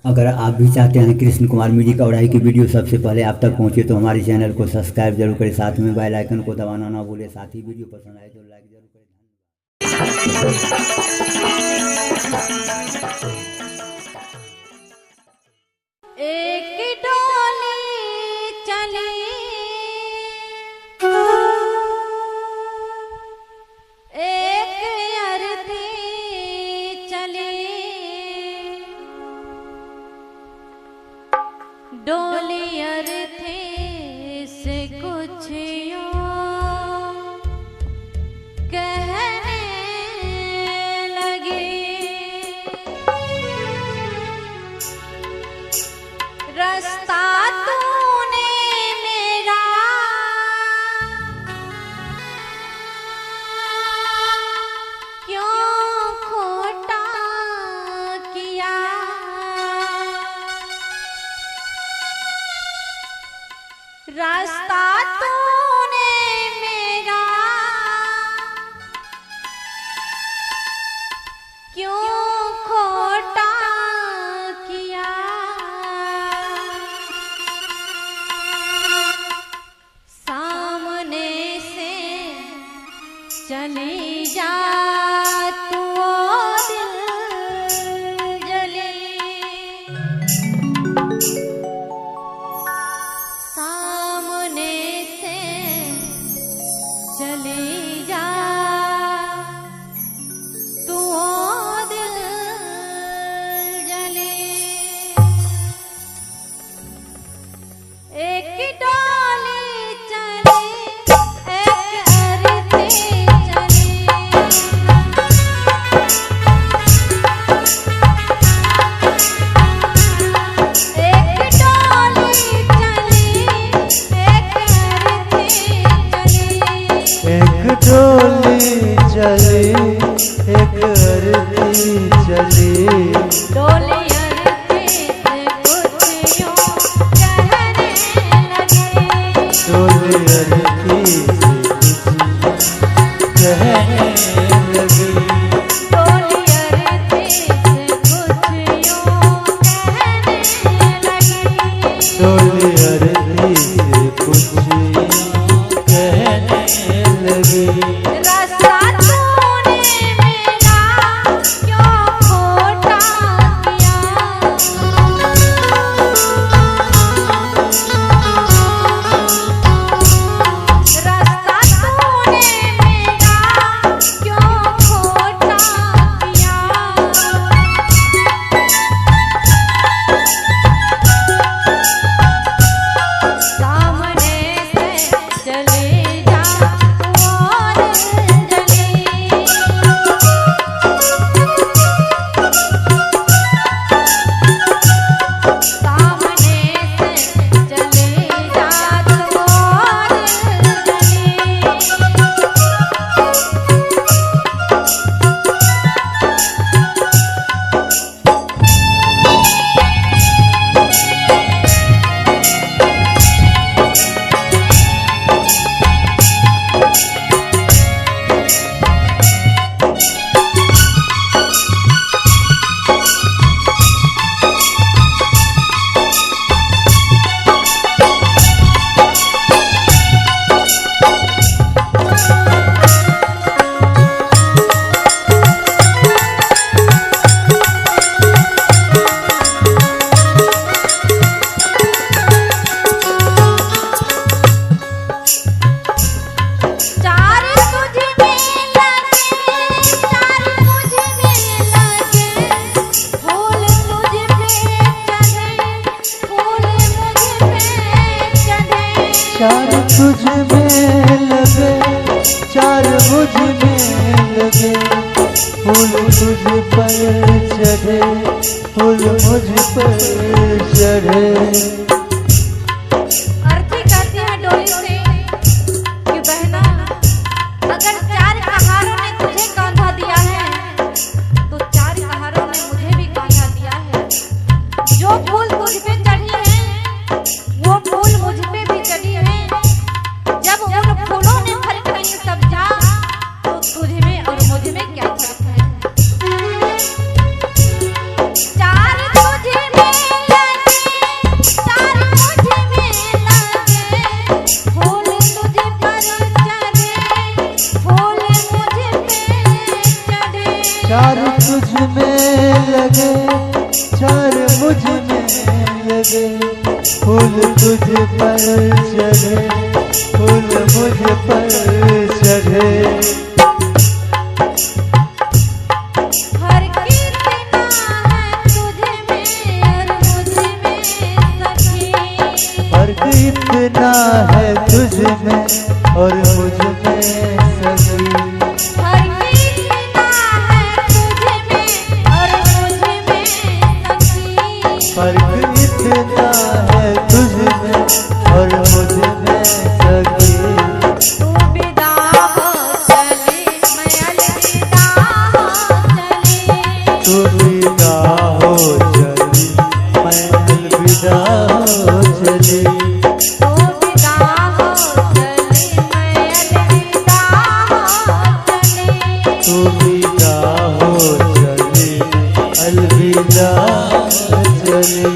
अगर आप भी चाहते हैं कृष्ण कुमार म्यूजिक औराई की वीडियो सबसे पहले आप तक पहुंचे तो हमारे चैनल को सब्सक्राइब जरूर करें, साथ में बेल आइकन को दबाना ना भूलें। साथ ही वीडियो पसंद आए तो लाइक जरूर करें। एक डोली चली एक अरती चली, डोली अरती से कुछ यूं कहने लगी, रास्ता तूने मेरा क्यों खोटा किया, रास्ता तूने मेरा क्यों खोटा किया, सामने से चली जा तू ओ दिल जली, सामने से चली जा तू ओ दिल जली। एक डोली चली एक अरती चली, एक डोली चली एक अरती चली, एक डोली चली एक अरती चली, डोली अरती से कुछ यूं कहने लगी, डोली अरती से कुछ कहने लगी, डोली अरती से कुछ यूं कहने लगी, डोली अरती से कुछ कहने लगी, रास्ता तूने मेरा क्यों खोटा किया, रास्ता तूने मेरा क्यों खोटा किया, सामने से चले जा तू और जली, सामने से चले जा तू और जली, चार तुझ में लगे, चार मुझ में लगे, फूल तुझ पे चढ़े, फूल मुझ पे चढ़े, चार तुझ में लगे चार मुझ में लगे, फूल तुझ पर चढ़े फूल मुझ पर चढ़े, अर्थी कहती है डोली से कि बहना अगर चार कहारों ने तुझे कांधा दिया है तो चार कहारों ने मुझे भी कांधा दिया है, जो फूल तुझ पे चढ़ी है वो फूल मुझ पे भी चढ़ी है, जब उन फूलों ने फर्क नहीं समझा तो तुझ में और मुझ में क्या फर्क है, चार तुझ में लगे फूल तुझ पर चढ़े फूल मुझ पर चढ़े फर्क इतना है तुझ में और मुझ में सखी फर्क इतना है तुझ में और मुझ में सखी फर्क इतना है तुझ में और मुझ में सखी तू विदा हो चली मैं अलविदा हो चली तू विदा हो चली मैं अलविदा हो चली तू विदा हो चली मैं अलविदा हो चली तू विदा हो चली अलविदा चली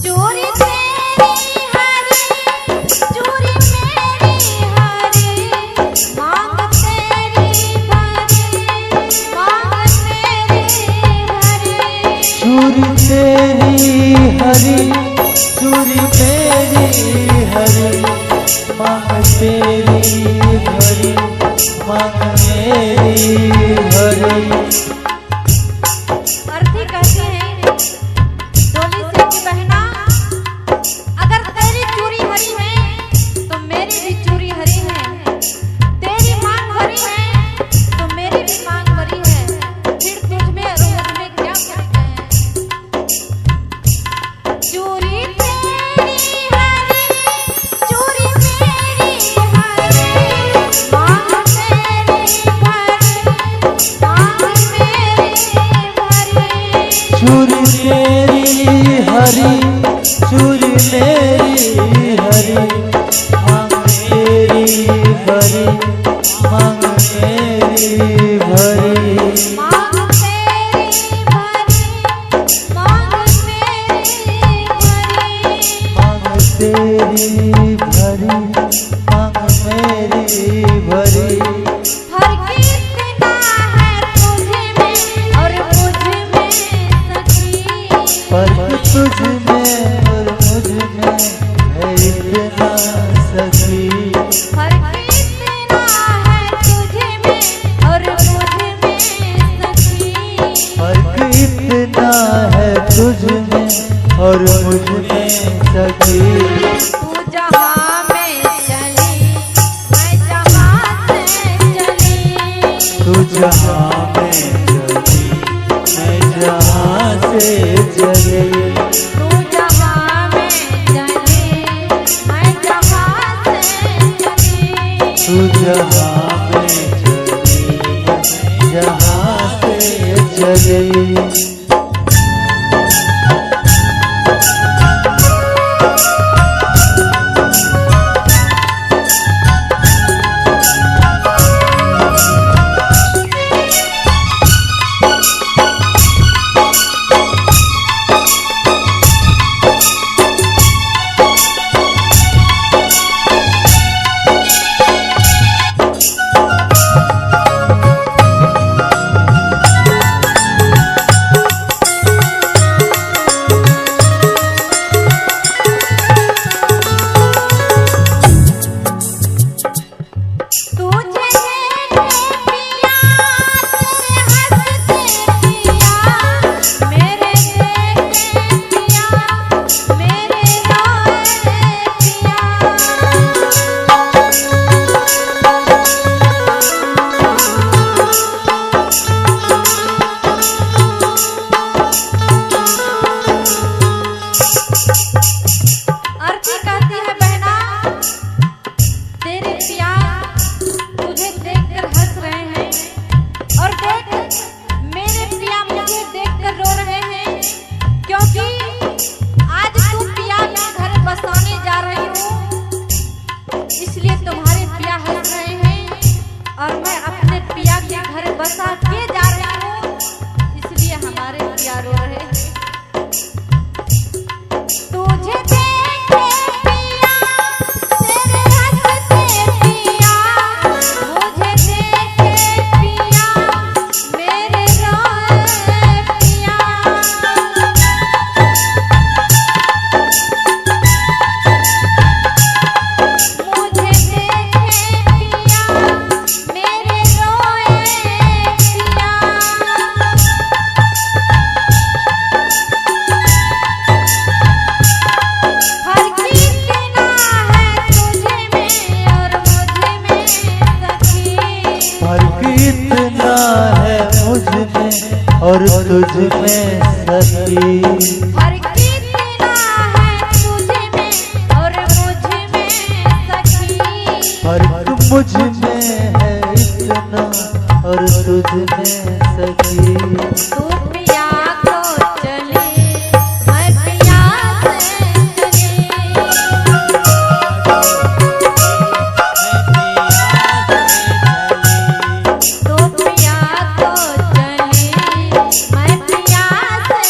चोरी तेरी हरी चोरी मेरी हरी मांग तेरी भरी मांग तेरी भरी चूरी तेरी हरी चूरी मेरी हरी मांग तेरी भरी मांग मेरी भरी अर्थी कहते हैं डोली से कि बहना अगर तेरी चूड़ी हरी है तो मेरी भी चूड़ी हरी है तेरी मांग भरी है तो मेरी भी मांग भरी है फिर तुझ में और मुझ में क्या फर्क है चूड़ी तेरी हरी चूड़ी मेरी हरी मांग तेरी भरी मांग मेरी भरी चूरी तेरी हरी चूरी मेरी हरी मांग तेरी भरी मांग मेरी भरी मांग तेरी भरी मांग मेरी भरी मांग तेरी भरी मांग मेरी भरी फर्क इतना है तुझ में और मुझ में सखी फर्क तुझ में और मुझ में है इतना सखी फर्क इतना है तुझ में और मुझ में सखी फर्क इतना है तुझ में और मुझ में सखी तू जहाँ में चली मैं जहाँ से चली तू जहाँ में चली मैं जहाँ से चली तू जहाँ में चली मैं जहाँ से चली तू जहाँ में चली मैं जहाँ से चली इसलिए तुम्हारे पिया हंस रहे हैं और मैं अपने पिया के घर बसा के जा रही हूँ, इसलिए हमारे पिया रो रहे हैं। तुझे देखे पिया तेरे हंसते पिया, मुझे देखे पिया मेरे रोए पिया। मुझे देखे पिया मेरे रोए पिया। फर्क इतना है तुझे में और मुझे में सखी। फर्क इतना है मुझ में और तुझ में सखी। फर्क इतना है तुझे में और मुझे में सखी। फर्क मुझ में है इतना और तुझ में सखी। तू पिया को चले मैं पिया से चली। तू पिया को चले मैं पिया से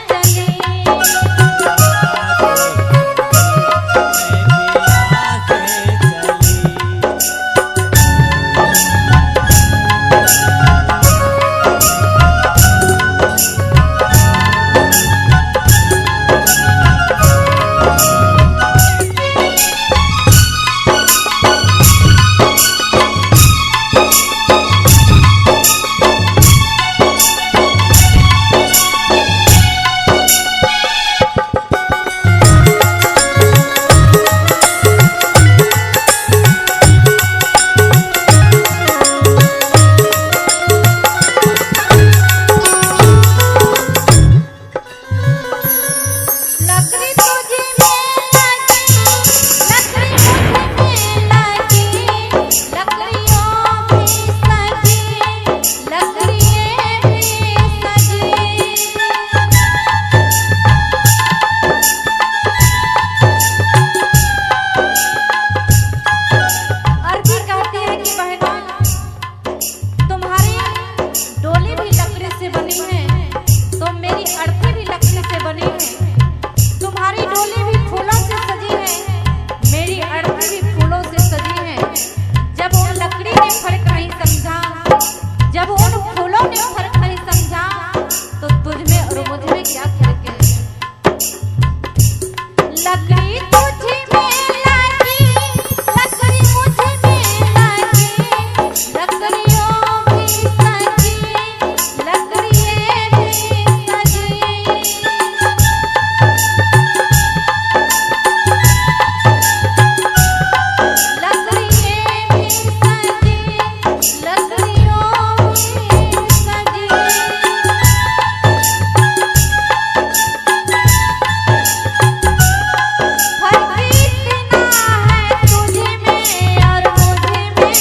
चली। लकड़ी तुझे में लगी, लकड़ी मुझे में लगी, लकड़ियों भी सजी, लकड़ियाँ भी सजी। अरबी कहती है कि बहनों तुम्हारी डोली भी लकड़ी से बनी है, तो मेरी अर्थी भी लकड़ी से बनी है। तुम्हारी डोली भी फूलों से सजी है, मेरी अर्थी भी फूलों से सजी है। जब उन लकड़ी ने फर्क नहीं समझा, जब उन फूलों ने फर्क नहीं समझा, तो तुझ में और मुझ में क्या फर्क है। लकड़ी तुझे में लगी, लकड़ी मुझे में लगी, लकड़ियों भी सजी, लकड़ियाँ भी सजी। लकड़ियाँ भी सजी, लकड़ियों भी सजी। फर्क इतना है तुझे में और मुझे में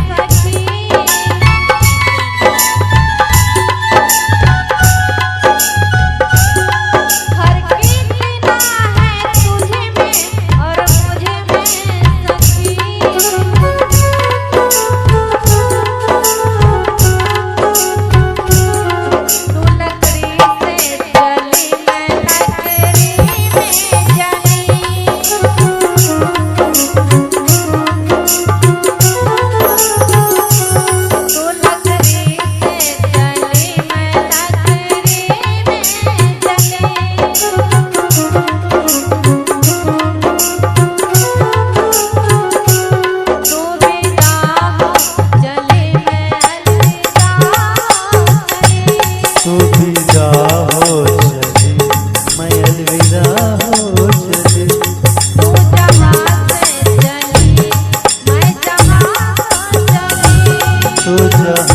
सखी। फर्क इतना है तुझे में और मुझे में सखी। तू लकड़ी से चली मैं लकड़ी में जली। तू लकड़ी से चली मैं लकड़ी में जली। तू विदा हो चली मैं अलविदा चली। तू विदा हो चली मैं अलविदा हो चली। तू जहाँ से चली मैं जहाँ चली। तू जहाँ